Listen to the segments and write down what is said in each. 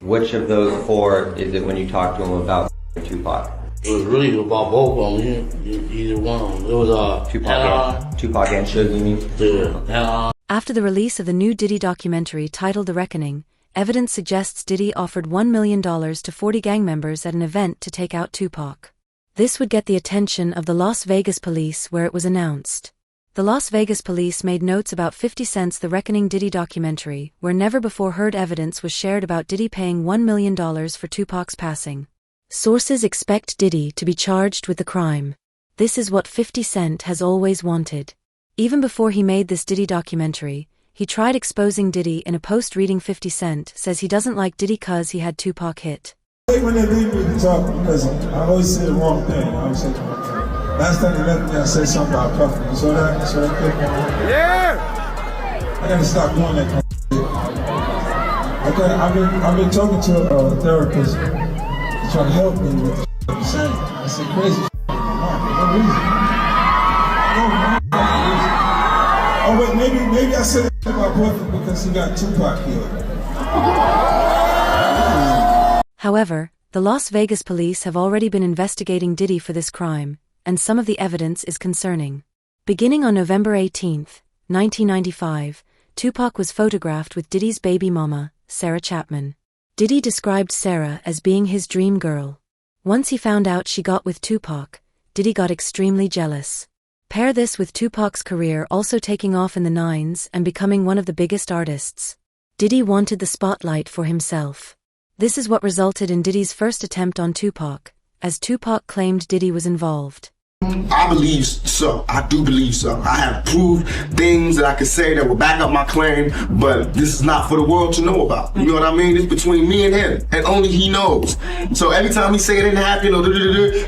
Which of those four is it when you talk to him about Tupac? It was really about both of them. Either one of them. It was Tupac and Suge, you mean? Yeah. After the release of the new Diddy documentary titled The Reckoning, evidence suggests Diddy offered $1 million to 40 gang members at an event to take out Tupac. This would get the attention of the Las Vegas police, where it was announced. The Las Vegas police made notes about 50 Cent's The Reckoning Diddy documentary, where never before heard evidence was shared about Diddy paying $1 million for Tupac's passing. Sources expect Diddy to be charged with the crime. This is what 50 Cent has always wanted. Even before he made this Diddy documentary, he tried exposing Diddy in a post reading 50 Cent says he doesn't like Diddy cause he had Tupac hit. I hate when they leave me to talk because I always say the wrong thing. I always say the wrong thing. Last time they left me, I said something about Puffy. You saw that? You saw that thing? Yeah! I gotta stop doing that kind of shit. Okay, I've been talking to a therapist to try to help me with the shit I'm saying. I say crazy shit. No reason. Oh wait, maybe I said it about Puffy because he got Tupac killed. However, the Las Vegas police have already been investigating Diddy for this crime, and some of the evidence is concerning. Beginning on November 18, 1995, Tupac was photographed with Diddy's baby mama, Sarah Chapman. Diddy described Sarah as being his dream girl. Once he found out she got with Tupac, Diddy got extremely jealous. Pair this with Tupac's career also taking off in the 90s and becoming one of the biggest artists. Diddy wanted the spotlight for himself. This is what resulted in Diddy's first attempt on Tupac, as Tupac claimed Diddy was involved. I believe so. I do believe so. I have proved things that I could say that will back up my claim, but this is not for the world to know about. You know what I mean? It's between me and him, and only he knows. So every time he say it didn't happen, or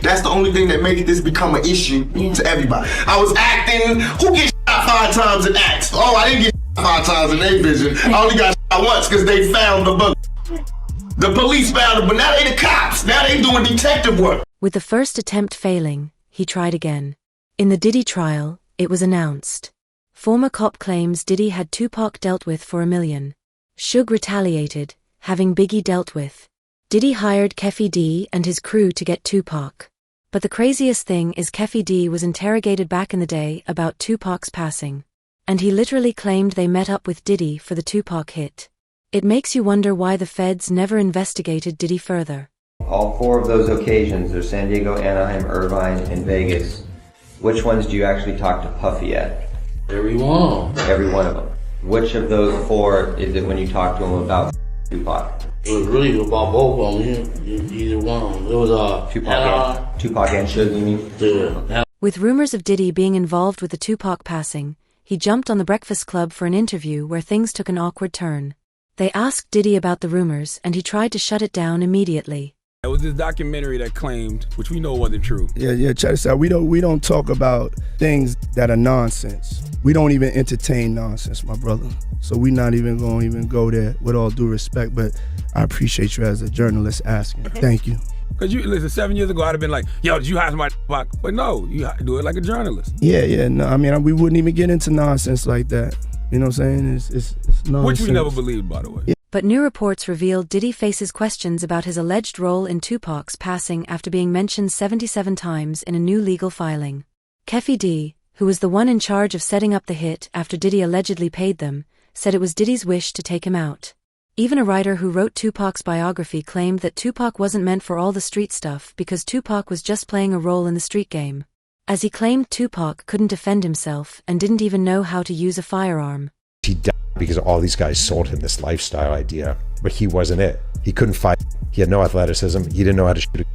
that's the only thing that makes this become an issue to everybody. I was acting. Who gets shot 5 times in acts? Oh, I didn't get shot 5 times in their vision. I only got shot once because they found the bug. The police found him, but now they the cops. Now they doing detective work. With the first attempt failing, he tried again. In the Diddy trial, it was announced. Former cop claims Diddy had Tupac dealt with for $1 million. Suge retaliated, having Biggie dealt with. Diddy hired Keffy D and his crew to get Tupac. But the craziest thing is Keffy D was interrogated back in the day about Tupac's passing. And he literally claimed they met up with Diddy for the Tupac hit. It makes you wonder why the feds never investigated Diddy further. All 4 of those occasions are San Diego, Anaheim, Irvine, and Vegas. Which ones do you actually talk to Puffy at? Every one. Every one of them. Which of those 4 is it when you talk to him about Tupac? It was really about both of them. Either one of them. It was Tupac and Suge, you mean? Yeah. With rumors of Diddy being involved with the Tupac passing, he jumped on the Breakfast Club for an interview where things took an awkward turn. They asked Diddy about the rumors and he tried to shut it down immediately. It was this documentary that claimed, which we know wasn't true. Yeah, check this out. We don't talk about things that are nonsense. We don't even entertain nonsense, my brother. So we're not even going to go there, with all due respect, but I appreciate you as a journalist asking. Thank you. Because listen, 7 years ago, I'd have been like, yo, did you hire somebody? But no, you do it like a journalist. Yeah, no, I mean, we wouldn't even get into nonsense like that. You know what I'm saying? It's nonsense. Which we never believed, by the way. Yeah. But new reports revealed Diddy faces questions about his alleged role in Tupac's passing after being mentioned 77 times in a new legal filing. Keffy D, who was the one in charge of setting up the hit after Diddy allegedly paid them, said it was Diddy's wish to take him out. Even a writer who wrote Tupac's biography claimed that Tupac wasn't meant for all the street stuff because Tupac was just playing a role in the street game. As he claimed Tupac couldn't defend himself and didn't even know how to use a firearm. He died because all these guys sold him this lifestyle idea, but he wasn't it. He couldn't fight. He had no athleticism. He didn't know how to shoot.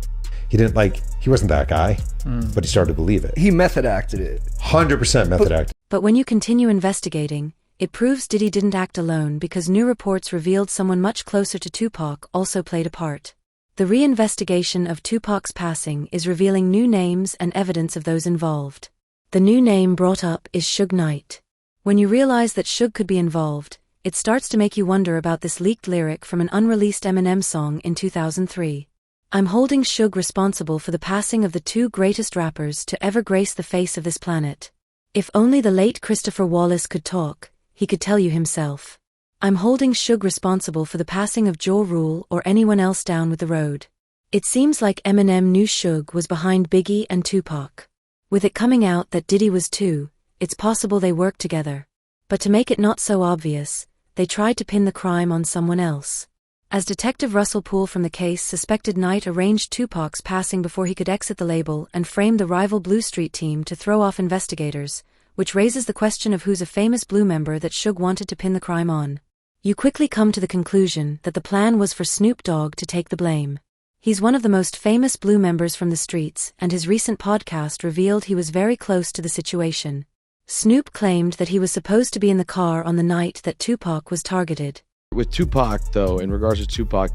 He wasn't that guy, but he started to believe it. He method acted it. 100% method acted. But when you continue investigating, it proves Diddy didn't act alone because new reports revealed someone much closer to Tupac also played a part. The reinvestigation of Tupac's passing is revealing new names and evidence of those involved. The new name brought up is Suge Knight. When you realize that Suge could be involved, it starts to make you wonder about this leaked lyric from an unreleased Eminem song in 2003. I'm holding Suge responsible for the passing of the 2 greatest rappers to ever grace the face of this planet. If only the late Christopher Wallace could talk, he could tell you himself. I'm holding Suge responsible for the passing of Ja Rule or anyone else down with the road. It seems like Eminem knew Suge was behind Biggie and Tupac. With it coming out that Diddy was too, it's possible they worked together. But to make it not so obvious, they tried to pin the crime on someone else. As Detective Russell Poole from the case suspected Knight arranged Tupac's passing before he could exit the label and framed the rival Blue Street team to throw off investigators, which raises the question of who's a famous Blue member that Suge wanted to pin the crime on. You quickly come to the conclusion that the plan was for Snoop Dogg to take the blame. He's one of the most famous Blue members from the streets, and his recent podcast revealed he was very close to the situation. Snoop claimed that he was supposed to be in the car on the night that Tupac was targeted. With Tupac, though, in regards to Tupac,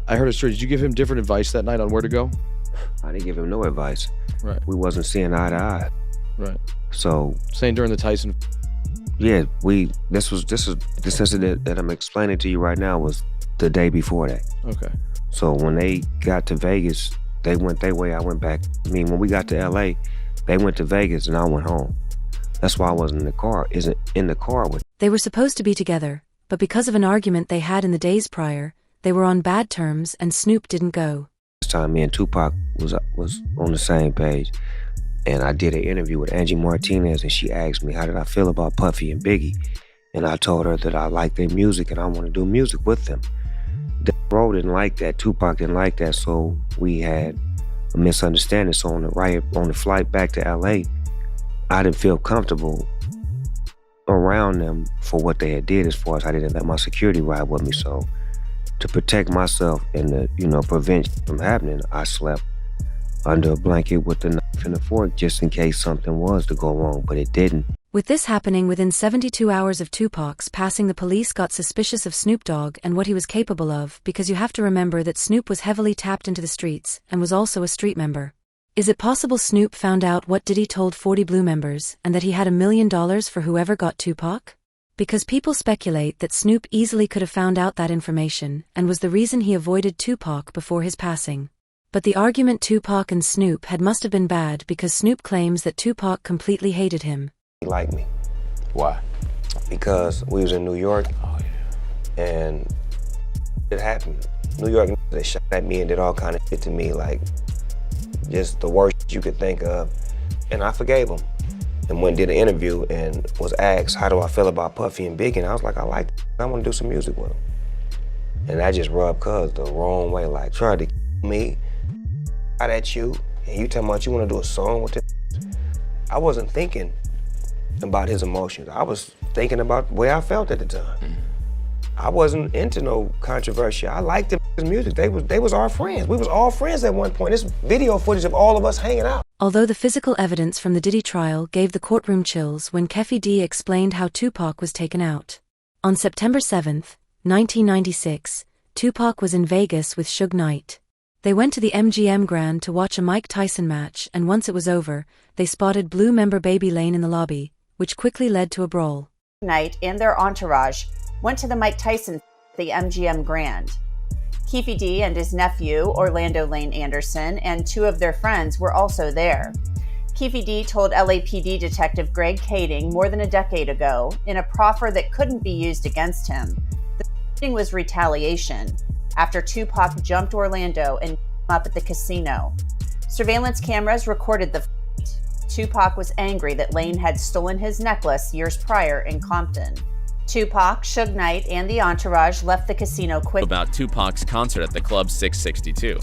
I heard a story, did you give him different advice that night on where to go? I didn't give him no advice. Right. We wasn't seeing eye to eye. Right. So. Saying during the Tyson. Yeah, this incident that I'm explaining to you right now was the day before that. Okay. So when they got to Vegas, they went their way, I went back. I mean, when we got to LA, they went to Vegas and I went home. That's why I wasn't in the car with. They were supposed to be together, but because of an argument they had in the days prior, they were on bad terms and Snoop didn't go. This time me and Tupac was on the same page. And I did an interview with Angie Martinez and she asked me how did I feel about Puffy and Biggie. And I told her that I like their music and I want to do music with them. Bro didn't like that, Tupac didn't like that, so we had a misunderstanding. So on the flight back to LA, I didn't feel comfortable around them for what they had did, as far as I didn't let my security ride with me. So to protect myself and to, prevent from happening, I slept under a blanket with the knife and the fork just in case something was to go wrong, but it didn't. With this happening within 72 hours of Tupac's passing, the police got suspicious of Snoop Dogg and what he was capable of, because you have to remember that Snoop was heavily tapped into the streets and was also a street member. Is it possible Snoop found out what Diddy told 40 Blue members and that he had $1 million for whoever got Tupac? Because people speculate that Snoop easily could have found out that information and was the reason he avoided Tupac before his passing. But the argument Tupac and Snoop had must have been bad, because Snoop claims that Tupac completely hated him. He liked me. Why? Because we was in New York, and it happened. New York, they shot at me and did all kind of shit to me, like just the worst you could think of, and I forgave him. And went and did an interview and was asked, how do I feel about Puffy and Biggie? And I was like, I like it. I want to do some music with them. And that just rubbed Cuz the wrong way, like tried to kill me, out at you, and you talking about you want to do a song with this. I wasn't thinking about his emotions. I was thinking about the way I felt at the time. I wasn't into no controversy. I liked his music. They was our friends. We was all friends at one point. This video footage of all of us hanging out. Although the physical evidence from the Diddy trial gave the courtroom chills when Keffe D explained how Tupac was taken out. On September 7, 1996, Tupac was in Vegas with Suge Knight. They went to the MGM Grand to watch a Mike Tyson match, and once it was over, they spotted Blue member Baby Lane in the lobby, which quickly led to a brawl. Knight and their entourage went to the Mike Tyson at the MGM Grand. Keffe D and his nephew, Orlando Lane Anderson, and two of their friends were also there. Keffe D told LAPD Detective Greg Kading more than a decade ago, in a proffer that couldn't be used against him, the shooting was retaliation after Tupac jumped Orlando and up at the casino. Surveillance cameras recorded the fight. Tupac was angry that Lane had stolen his necklace years prior in Compton. Tupac, Suge Knight, and the entourage left the casino quickly. About Tupac's concert at the Club 662.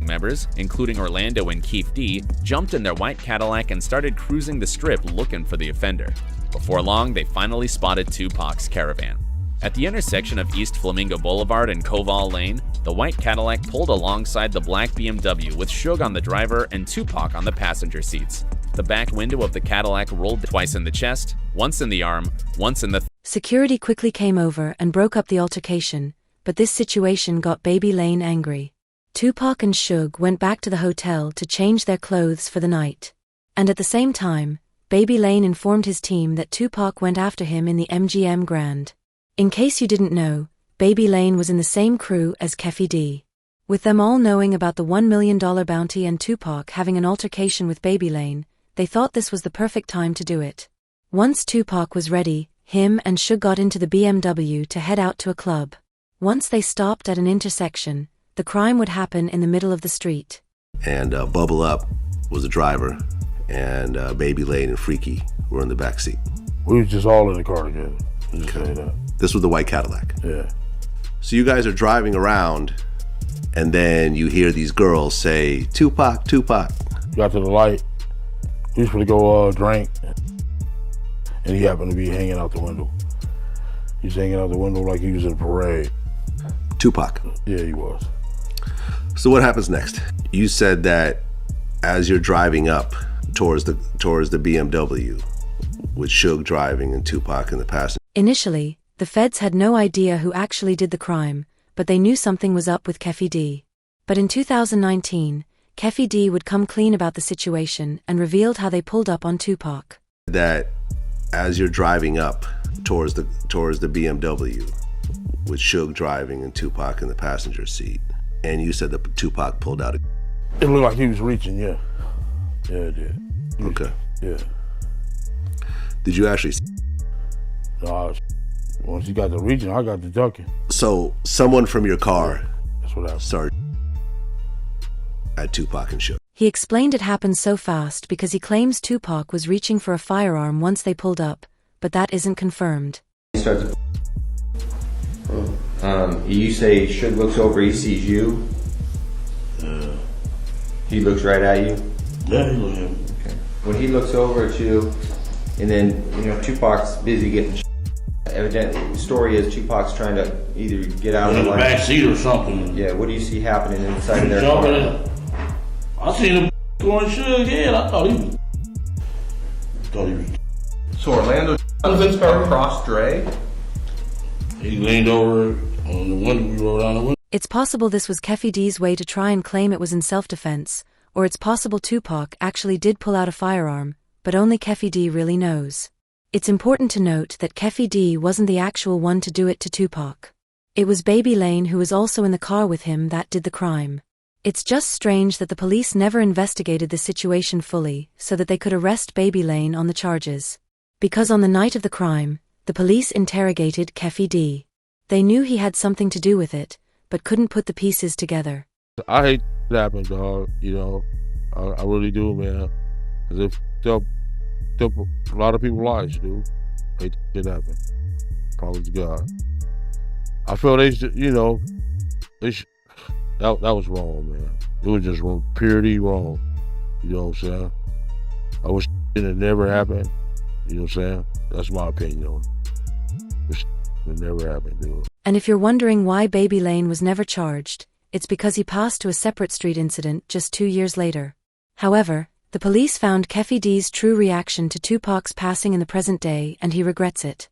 Members, including Orlando and Keffe D, jumped in their white Cadillac and started cruising the strip looking for the offender. Before long, they finally spotted Tupac's caravan. At the intersection of East Flamingo Boulevard and Koval Lane, the white Cadillac pulled alongside the black BMW with Suge on the driver and Tupac on the passenger seats. The back window of the Cadillac rolled twice in the chest, once in the arm, once in the Security quickly came over and broke up the altercation, but this situation got Baby Lane angry. Tupac and Suge went back to the hotel to change their clothes for the night. And at the same time, Baby Lane informed his team that Tupac went after him in the MGM Grand. In case you didn't know, Baby Lane was in the same crew as Keffe D. With them all knowing about the $1 million bounty and Tupac having an altercation with Baby Lane, they thought this was the perfect time to do it. Once Tupac was ready, Him and Suge got into the BMW to head out to a club. Once they stopped at an intersection, the crime would happen in the middle of the street. And Bubble Up was the driver, and Baby Lane and Freaky were in the back seat. We was just all in the car together. Just say that. This was the white Cadillac. Yeah. So you guys are driving around, and then you hear these girls say, "Tupac, Tupac." Got to the light. We was gonna go drink, and he happened to be hanging out the window. He's hanging out the window like he was in a parade. Tupac. Yeah, he was. So what happens next? You said that as you're driving up towards the BMW, with Suge driving and Tupac in the passenger. Initially, the feds had no idea who actually did the crime, but they knew something was up with Keffy D. But in 2019, Keffy D would come clean about the situation and revealed how they pulled up on Tupac. That as you're driving up towards the BMW, with Suge driving and Tupac in the passenger seat, and you said that Tupac pulled out. It looked like he was reaching, yeah. Yeah, it did. Okay. Yeah. Did you actually? No, once he got to reaching, I got to ducking. So someone from your car That's what happened. started at Tupac and Suge. He explained it happened so fast because he claims Tupac was reaching for a firearm once they pulled up, but that isn't confirmed. He starts. You say Suge looks over, he sees you. He looks right at you. Yeah, he looked at me. Okay. When he looks over at you, and then Tupac's busy getting. Evidently, the story is Tupac's trying to either get out of In the the back seat or something. Yeah. What do you see happening inside of their Jumping car? in. I seen him going Suge head. I thought he was. So Orlando across Dre? He leaned over on the window. We rolled down the window. It's possible this was Keffy D's way to try and claim it was in self-defense, or it's possible Tupac actually did pull out a firearm, but only Keffy D really knows. It's important to note that Keffy D wasn't the actual one to do it to Tupac. It was Baby Lane, who was also in the car with him, that did the crime. It's just strange that the police never investigated the situation fully so that they could arrest Baby Lane on the charges. Because on the night of the crime, the police interrogated Keffy D. They knew he had something to do with it, but couldn't put the pieces together. I hate that happened, dog. I really do, man. Because it took a lot of people's lives, dude. I hate that happen. Probably to God. I feel that was wrong, man. It was just wrong, purely wrong. You know what I'm saying? I wish it had never happened. You know what I'm saying? That's my opinion on it. It never happened, dude. And if you're wondering why Baby Lane was never charged, it's because he passed to a separate street incident just 2 years later. However, the police found Keffy D's true reaction to Tupac's passing in the present day, and he regrets it.